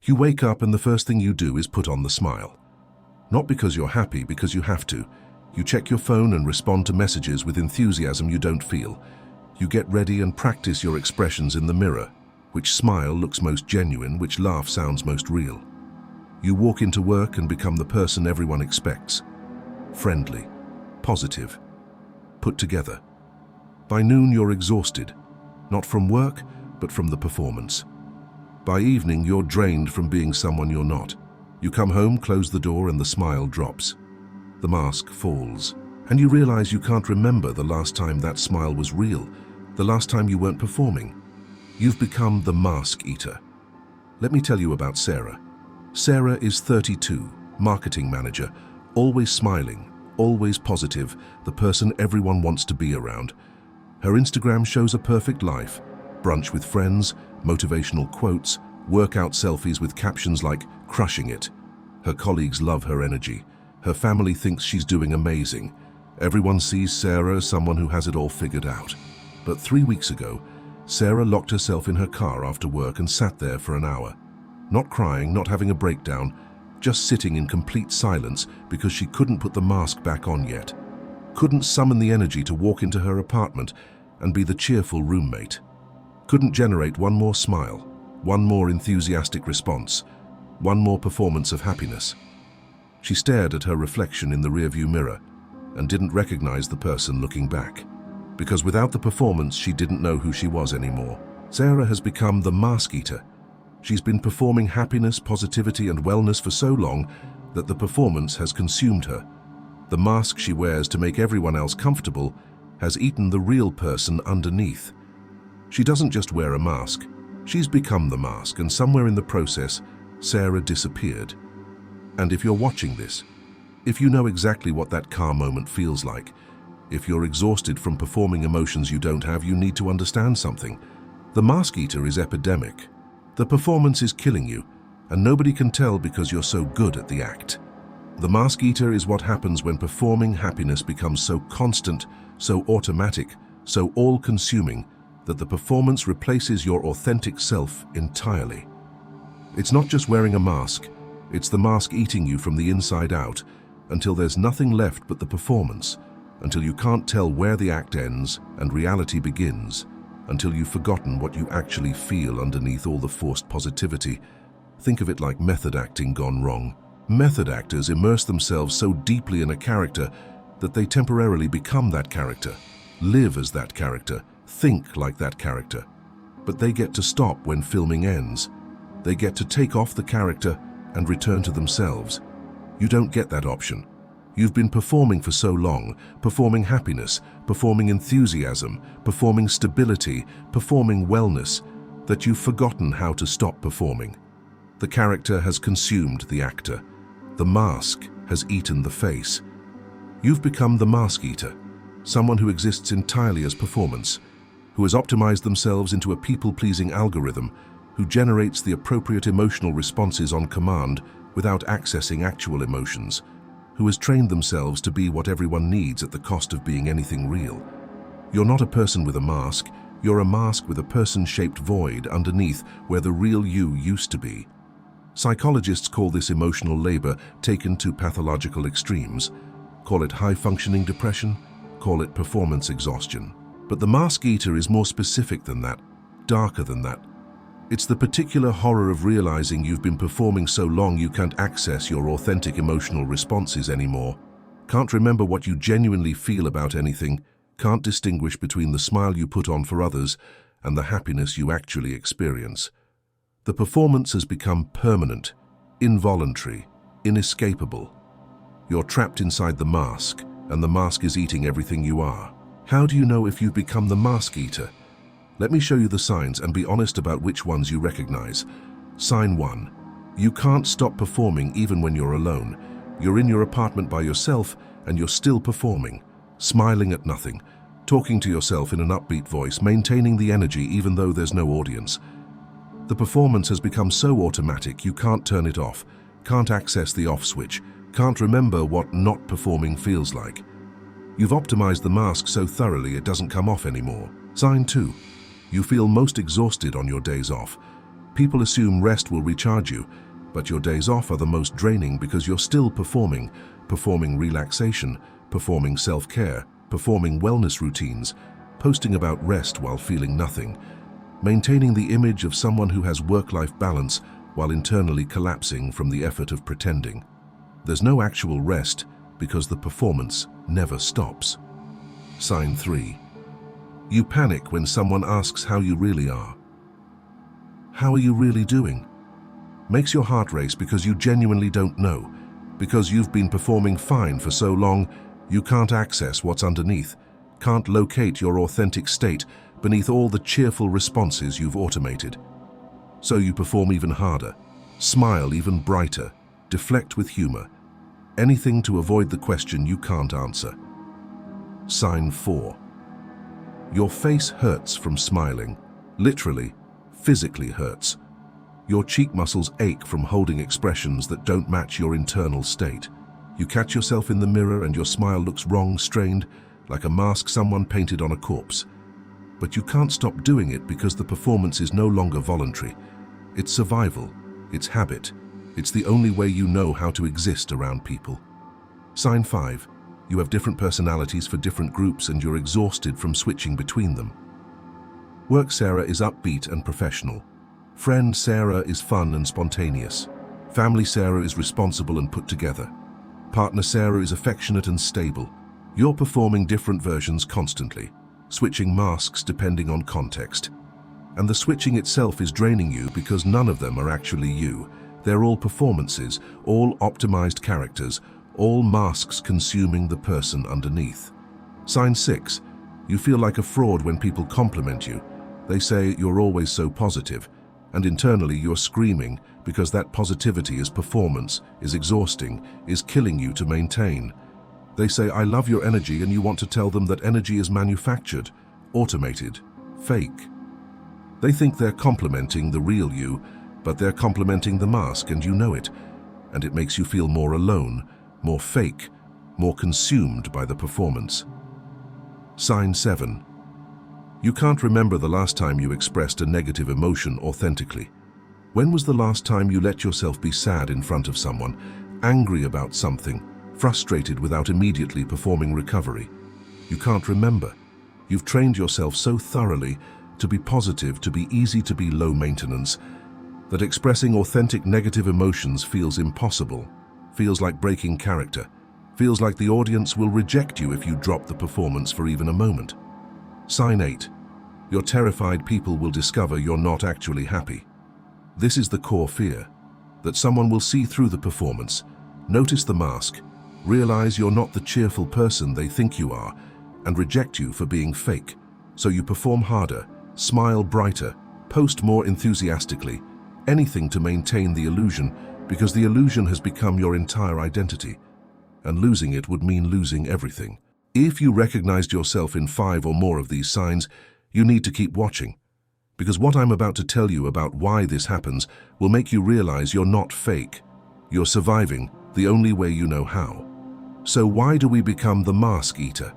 You wake up and the first thing you do is put on the smile. Not because you're happy, because you have to. You check your phone and respond to messages with enthusiasm you don't feel. You get ready and practice your expressions in the mirror. Which smile looks most genuine, which laugh sounds most real. You walk into work and become the person everyone expects. Friendly, positive, put together. By noon you're exhausted, not from work, but from the performance. By evening you're drained from being someone you're not. You come home, close the door, and the smile drops. The mask falls, and you realize you can't remember the last time that smile was real, the last time you weren't performing. You've become the mask eater. Let me tell you about Sarah. Sarah is 32, marketing manager, always smiling, always positive, the person everyone wants to be around. Her Instagram shows a perfect life: brunch with friends, motivational quotes, workout selfies with captions like "crushing it." Her colleagues love her energy. Her family thinks she's doing amazing. Everyone sees Sarah as someone who has it all figured out. But 3 weeks ago, Sarah locked herself in her car after work and sat there for an hour. Not crying, not having a breakdown, just sitting in complete silence because she couldn't put the mask back on yet. Couldn't summon the energy to walk into her apartment and be the cheerful roommate. Couldn't generate one more smile, one more enthusiastic response, one more performance of happiness. She stared at her reflection in the rearview mirror and didn't recognize the person looking back. Because without the performance, she didn't know who she was anymore. Sarah has become the mask eater. She's been performing happiness, positivity, and wellness for so long that the performance has consumed her. The mask she wears to make everyone else comfortable has eaten the real person underneath. She doesn't just wear a mask. She's become the mask, and somewhere in the process, Sarah disappeared. And if you're watching this, if you know exactly what that car moment feels like, if you're exhausted from performing emotions you don't have, you need to understand something. The mask eater is epidemic. The performance is killing you, and nobody can tell because you're so good at the act. The mask eater is what happens when performing happiness becomes so constant, so automatic, so all-consuming, that the performance replaces your authentic self entirely. It's not just wearing a mask, it's the mask eating you from the inside out, until there's nothing left but the performance, until you can't tell where the act ends and reality begins, until you've forgotten what you actually feel underneath all the forced positivity. Think of it like method acting gone wrong. Method actors immerse themselves so deeply in a character that they temporarily become that character, live as that character, think like that character. But they get to stop when filming ends. They get to take off the character and return to themselves. You don't get that option. You've been performing for so long, performing happiness, performing enthusiasm, performing stability, performing wellness, that you've forgotten how to stop performing. The character has consumed the actor. The mask has eaten the face. You've become the mask eater, someone who exists entirely as performance, who has optimized themselves into a people-pleasing algorithm, who generates the appropriate emotional responses on command without accessing actual emotions, who has trained themselves to be what everyone needs at the cost of being anything real. You're not a person with a mask, you're a mask with a person-shaped void underneath where the real you used to be. Psychologists call this emotional labor taken to pathological extremes. Call it high-functioning depression, call it performance exhaustion. But the mask eater is more specific than that, darker than that. It's the particular horror of realizing you've been performing so long you can't access your authentic emotional responses anymore. Can't remember what you genuinely feel about anything, can't distinguish between the smile you put on for others and the happiness you actually experience. The performance has become permanent, involuntary, inescapable. You're trapped inside the mask, and the mask is eating everything you are. How do you know if you've become the mask eater? Let me show you the signs and be honest about which ones you recognize. Sign 1. You can't stop performing even when you're alone. You're in your apartment by yourself and you're still performing, smiling at nothing, talking to yourself in an upbeat voice, maintaining the energy even though there's no audience. The performance has become so automatic you can't turn it off, can't access the off switch, can't remember what not performing feels like. You've optimized the mask so thoroughly it doesn't come off anymore. Sign 2. You feel most exhausted on your days off. People assume rest will recharge you, but your days off are the most draining because you're still performing relaxation, performing self-care, performing wellness routines, posting about rest while feeling nothing, maintaining the image of someone who has work-life balance while internally collapsing from the effort of pretending. There's no actual rest because the performance never stops. Sign 3. You panic when someone asks how you really are. How are you really doing? Makes your heart race because you genuinely don't know, because you've been performing fine for so long, you can't access what's underneath, can't locate your authentic state beneath all the cheerful responses you've automated. So you perform even harder, smile even brighter, deflect with humor, anything to avoid the question you can't answer. Sign 4. Your face hurts from smiling, literally, physically hurts. Your cheek muscles ache from holding expressions that don't match your internal state. You catch yourself in the mirror and your smile looks wrong, strained, like a mask someone painted on a corpse. But you can't stop doing it because the performance is no longer voluntary. It's survival, it's habit, it's the only way you know how to exist around people. Sign 5. You have different personalities for different groups and you're exhausted from switching between them. Work Sarah is upbeat and professional. Friend Sarah is fun and spontaneous. Family Sarah is responsible and put together. Partner Sarah is affectionate and stable. You're performing different versions constantly, switching masks depending on context. And the switching itself is draining you because none of them are actually you. They're all performances, all optimized characters, all masks consuming the person underneath. Sign 6. You feel like a fraud when people compliment you. They say you're always so positive, and internally you're screaming because that positivity is performance, is exhausting, is killing you to maintain. They say, I love your energy, and you want to tell them that energy is manufactured, automated, fake. They think they're complimenting the real you, but they're complimenting the mask, and you know it. And it makes you feel more alone, more fake, more consumed by the performance. Sign 7. You can't remember the last time you expressed a negative emotion authentically. When was the last time you let yourself be sad in front of someone, angry about something, frustrated without immediately performing recovery? You can't remember. You've trained yourself so thoroughly to be positive, to be easy, to be low maintenance, that expressing authentic negative emotions feels impossible, feels like breaking character, feels like the audience will reject you if you drop the performance for even a moment. Sign 8. You're terrified people will discover you're not actually happy. This is the core fear, that someone will see through the performance, notice the mask, realize you're not the cheerful person they think you are, and reject you for being fake. So you perform harder, smile brighter, post more enthusiastically, anything to maintain the illusion, because the illusion has become your entire identity, and losing it would mean losing everything. If you recognized yourself in 5 or more of these signs, you need to keep watching, because what I'm about to tell you about why this happens will make you realize you're not fake. You're surviving the only way you know how. So why do we become the mask eater?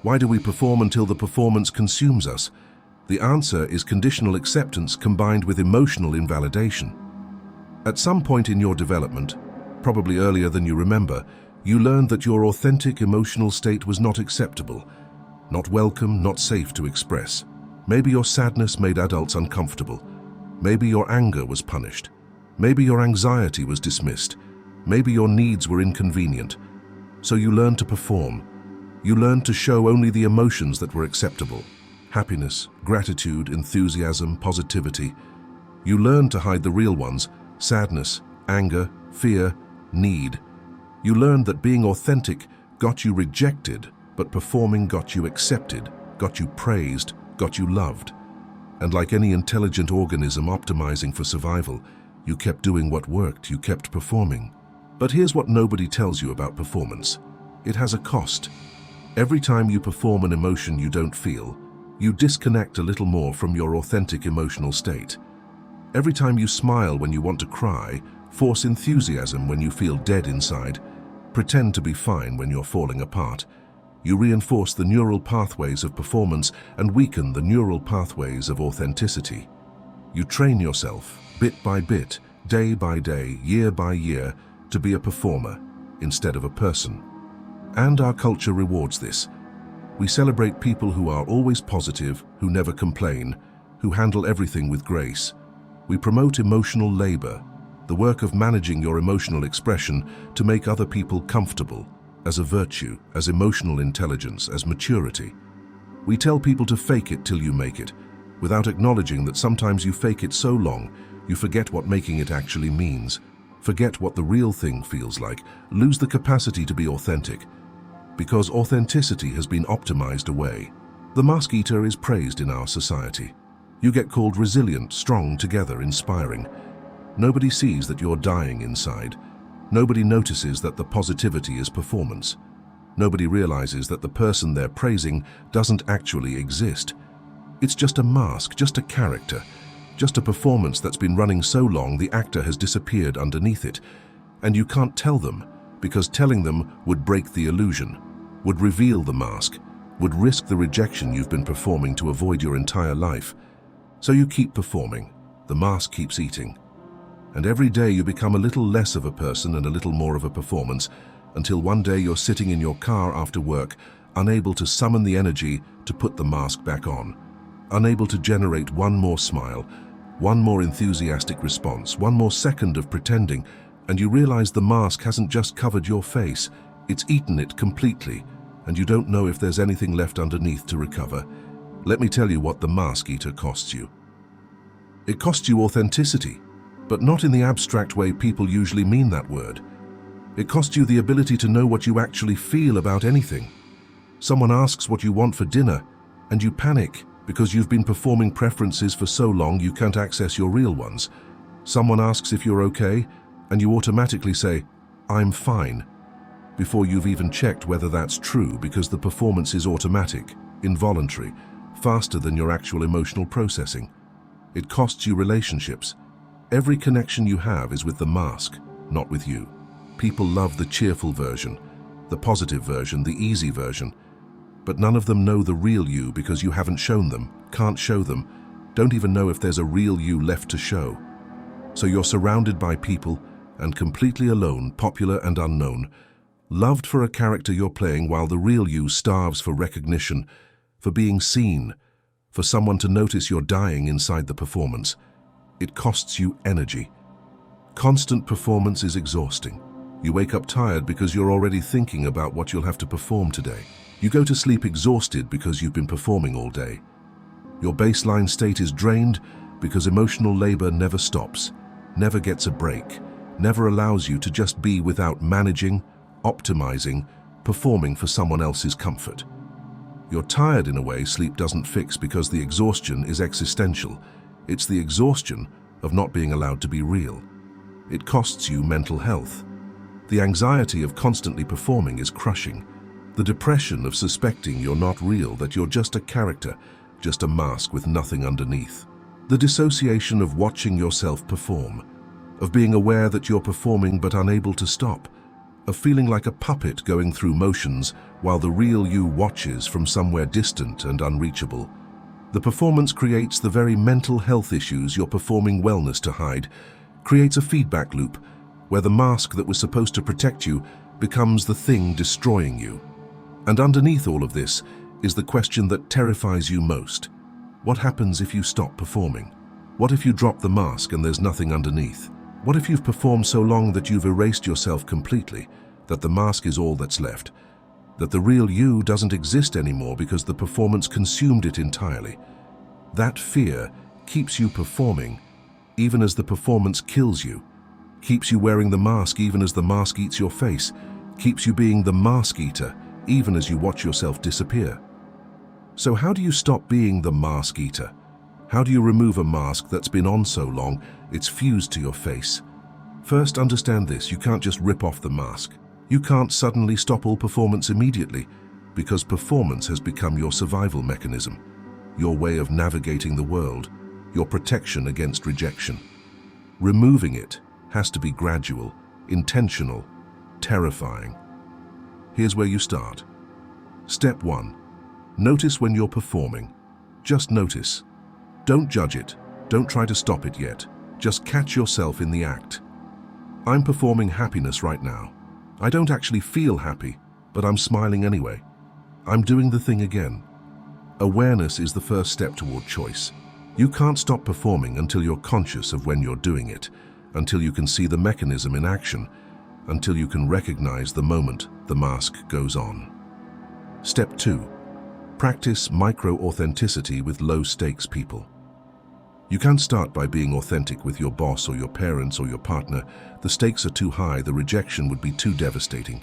Why do we perform until the performance consumes us? The answer is conditional acceptance combined with emotional invalidation. At some point in your development, probably earlier than you remember, you learned that your authentic emotional state was not acceptable, not welcome, not safe to express. Maybe your sadness made adults uncomfortable. Maybe your anger was punished. Maybe your anxiety was dismissed. Maybe your needs were inconvenient. So you learned to perform. You learned to show only the emotions that were acceptable. Happiness, gratitude, enthusiasm, positivity. You learned to hide the real ones: sadness, anger, fear, need. You learned that being authentic got you rejected, but performing got you accepted, got you praised, got you loved. And like any intelligent organism optimizing for survival, you kept doing what worked, you kept performing. But here's what nobody tells you about performance. It has a cost. Every time you perform an emotion you don't feel, you disconnect a little more from your authentic emotional state. Every time you smile when you want to cry, force enthusiasm when you feel dead inside, pretend to be fine when you're falling apart, you reinforce the neural pathways of performance and weaken the neural pathways of authenticity. You train yourself bit by bit, day by day, year by year, to be a performer instead of a person. And our culture rewards this. We celebrate people who are always positive, who never complain, who handle everything with grace. We promote emotional labor, the work of managing your emotional expression to make other people comfortable, as a virtue, as emotional intelligence, as maturity. We tell people to fake it till you make it, without acknowledging that sometimes you fake it so long, you forget what making it actually means, forget what the real thing feels like, lose the capacity to be authentic, because authenticity has been optimized away. The mask eater is praised in our society. You get called resilient, strong, together, inspiring. Nobody sees that you're dying inside. Nobody notices that the positivity is performance. Nobody realizes that the person they're praising doesn't actually exist. It's just a mask, just a character, just a performance that's been running so long the actor has disappeared underneath it. And you can't tell them, because telling them would break the illusion, would reveal the mask, would risk the rejection you've been performing to avoid your entire life. So you keep performing. The mask keeps eating. And every day you become a little less of a person and a little more of a performance, until one day you're sitting in your car after work, unable to summon the energy to put the mask back on, unable to generate one more smile, one more enthusiastic response, one more second of pretending, and you realize the mask hasn't just covered your face, it's eaten it completely, and you don't know if there's anything left underneath to recover. Let me tell you what the mask eater costs you. It costs you authenticity, but not in the abstract way people usually mean that word. It costs you the ability to know what you actually feel about anything. Someone asks what you want for dinner, and you panic because you've been performing preferences for so long you can't access your real ones. Someone asks if you're okay, and you automatically say, "I'm fine," before you've even checked whether that's true, because the performance is automatic, involuntary, faster than your actual emotional processing. It costs you relationships. Every connection you have is with the mask, not with you. People love the cheerful version, the positive version, the easy version, but none of them know the real you because you haven't shown them, can't show them, don't even know if there's a real you left to show. So you're surrounded by people and completely alone, popular and unknown, loved for a character you're playing, while the real you starves for recognition, for being seen, for someone to notice you're dying inside the performance. It costs you energy. Constant performance is exhausting. You wake up tired because you're already thinking about what you'll have to perform today. You go to sleep exhausted because you've been performing all day. Your baseline state is drained because emotional labor never stops, never gets a break, never allows you to just be without managing, optimizing, performing for someone else's comfort. You're tired in a way sleep doesn't fix, because the exhaustion is existential. It's the exhaustion of not being allowed to be real. It costs you mental health. The anxiety of constantly performing is crushing. The depression of suspecting you're not real, that you're just a character, just a mask with nothing underneath. The dissociation of watching yourself perform, of being aware that you're performing but unable to stop, of feeling like a puppet going through motions while the real you watches from somewhere distant and unreachable. The performance creates the very mental health issues you're performing wellness to hide, creates a feedback loop where the mask that was supposed to protect you becomes the thing destroying you. And underneath all of this is the question that terrifies you most. What happens if you stop performing? What if you drop the mask and there's nothing underneath? What if you've performed so long that you've erased yourself completely, that the mask is all that's left, that the real you doesn't exist anymore because the performance consumed it entirely? That fear keeps you performing even as the performance kills you, keeps you wearing the mask even as the mask eats your face, keeps you being the mask eater even as you watch yourself disappear. So how do you stop being the mask eater? How do you remove a mask that's been on so long it's fused to your face? First, understand this: you can't just rip off the mask. You can't suddenly stop all performance immediately, because performance has become your survival mechanism, your way of navigating the world, your protection against rejection. Removing it has to be gradual, intentional, terrifying. Here's where you start. Step 1. Notice when you're performing. Just notice. Don't judge it. Don't try to stop it yet. Just catch yourself in the act. I'm performing happiness right now. I don't actually feel happy, but I'm smiling anyway. I'm doing the thing again. Awareness is the first step toward choice. You can't stop performing until you're conscious of when you're doing it, until you can see the mechanism in action, until you can recognize the moment the mask goes on. Step 2. Practice micro-authenticity with low-stakes people. You can't start by being authentic with your boss or your parents or your partner. The stakes are too high, the rejection would be too devastating.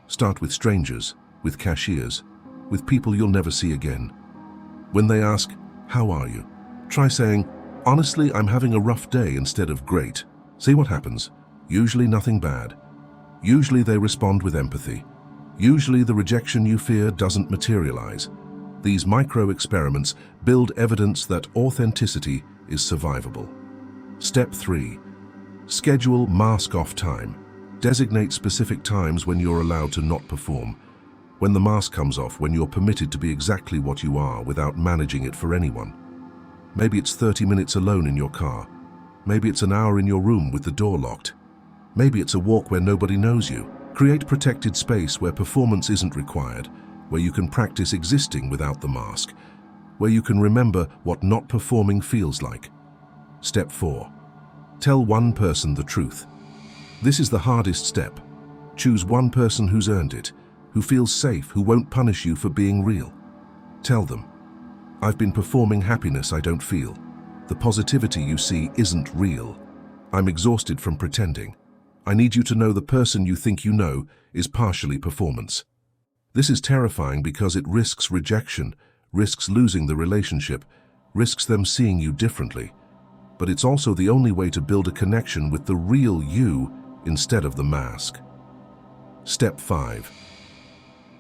Start with strangers, with cashiers, with people you'll never see again. When they ask, "How are you?" try saying, "Honestly, I'm having a rough day," instead of "great." See what happens. Usually nothing bad. Usually they respond with empathy. Usually the rejection you fear doesn't materialize. These micro-experiments build evidence that authenticity is survivable. Step 3. Schedule mask-off time. Designate specific times when you're allowed to not perform. When the mask comes off, when you're permitted to be exactly what you are without managing it for anyone. Maybe it's 30 minutes alone in your car. Maybe it's an hour in your room with the door locked. Maybe it's a walk where nobody knows you. Create protected space where performance isn't required, where you can practice existing without the mask, where you can remember what not performing feels like. Step 4. Tell one person the truth. This is the hardest step. Choose one person who's earned it, who feels safe, who won't punish you for being real. Tell them, "I've been performing happiness I don't feel. The positivity you see isn't real. I'm exhausted from pretending. I need you to know the person you think you know is partially performance." This is terrifying because it risks rejection, risks losing the relationship, risks them seeing you differently. But it's also the only way to build a connection with the real you instead of the mask. Step 5.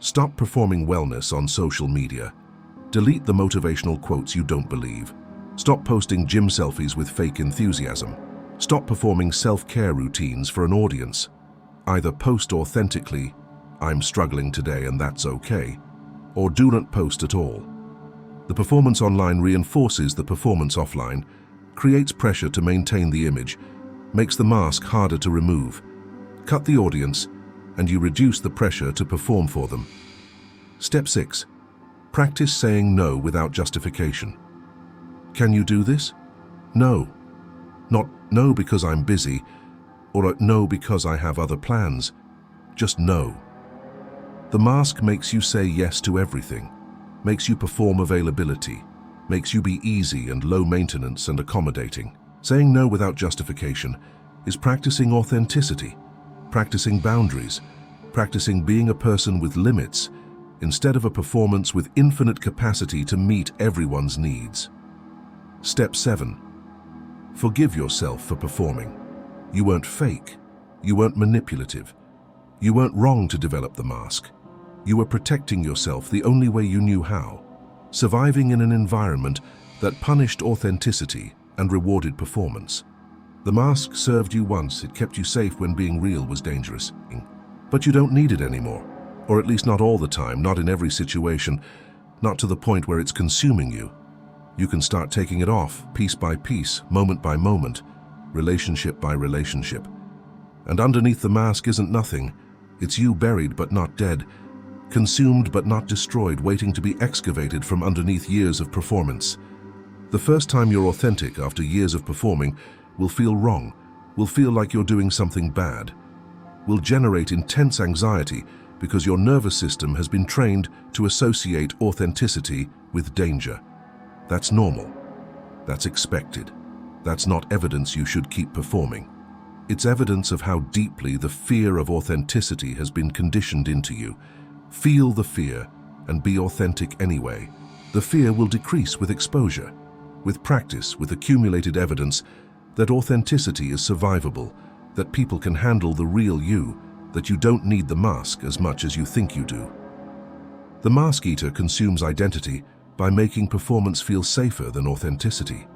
Stop performing wellness on social media. Delete the motivational quotes you don't believe. Stop posting gym selfies with fake enthusiasm. Stop performing self-care routines for an audience. Either post authentically, "I'm struggling today and that's okay," or do not post at all. The performance online reinforces the performance offline, creates pressure to maintain the image, makes the mask harder to remove. Cut the audience, and you reduce the pressure to perform for them. Step 6. Practice saying no without justification. Can you do this? No. Not no because I'm busy, or no because I have other plans. Just no. The mask makes you say yes to everything, makes you perform availability, makes you be easy and low maintenance and accommodating. Saying no without justification is practicing authenticity, practicing boundaries, practicing being a person with limits instead of a performance with infinite capacity to meet everyone's needs. Step 7. Forgive yourself for performing. You weren't fake. You weren't manipulative. You weren't wrong to develop the mask. You were protecting yourself the only way you knew how, surviving in an environment that punished authenticity and rewarded performance. The mask served you once. It kept you safe when being real was dangerous. But you don't need it anymore, or at least not all the time, not in every situation, not to the point where it's consuming you. You can start taking it off, piece by piece, moment by moment, relationship by relationship. And underneath the mask isn't nothing. It's you buried but not dead, consumed but not destroyed, waiting to be excavated from underneath years of performance. The first time you're authentic after years of performing will feel wrong, will feel like you're doing something bad, will generate intense anxiety because your nervous system has been trained to associate authenticity with danger. That's normal. That's expected. That's not evidence you should keep performing. It's evidence of how deeply the fear of authenticity has been conditioned into you. Feel the fear and be authentic anyway. The fear will decrease with exposure, with practice, with accumulated evidence that authenticity is survivable, that people can handle the real you, that you don't need the mask as much as you think you do. The mask eater consumes identity by making performance feel safer than authenticity,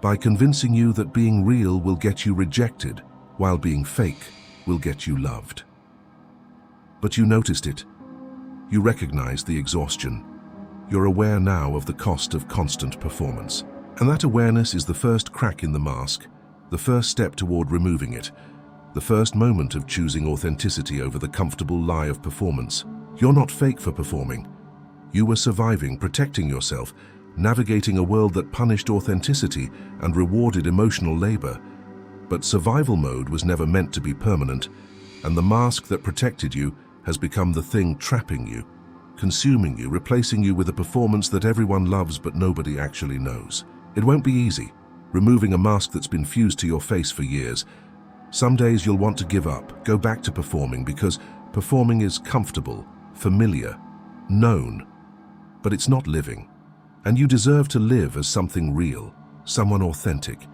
by convincing you that being real will get you rejected, while being fake will get you loved. But you noticed it. You recognized the exhaustion. You're aware now of the cost of constant performance. And that awareness is the first crack in the mask, The first step toward removing it. The first moment of choosing authenticity over the comfortable lie of performance. You're not fake for performing. You were surviving, protecting yourself, navigating a world that punished authenticity and rewarded emotional labor. But survival mode was never meant to be permanent, and the mask that protected you has become the thing trapping you, consuming you, replacing you with a performance that everyone loves but nobody actually knows. It won't be easy, removing a mask that's been fused to your face for years. Some days you'll want to give up, go back to performing, because performing is comfortable, familiar, known. But it's not living. And you deserve to live as something real, someone authentic,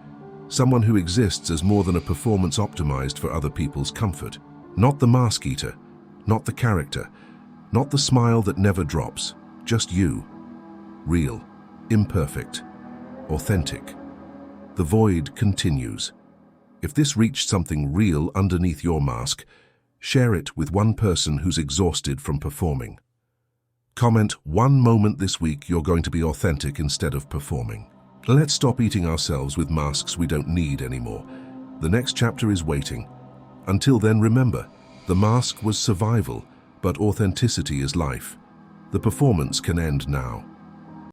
someone who exists as more than a performance optimized for other people's comfort. Not the mask eater, not the character, not the smile that never drops, just you. Real, imperfect, authentic. The void continues. If this reached something real underneath your mask, share it with one person who's exhausted from performing. Comment one moment this week you're going to be authentic instead of performing. Let's stop eating ourselves with masks we don't need anymore. The next chapter is waiting. Until then, remember, the mask was survival, but authenticity is life. The performance can end now.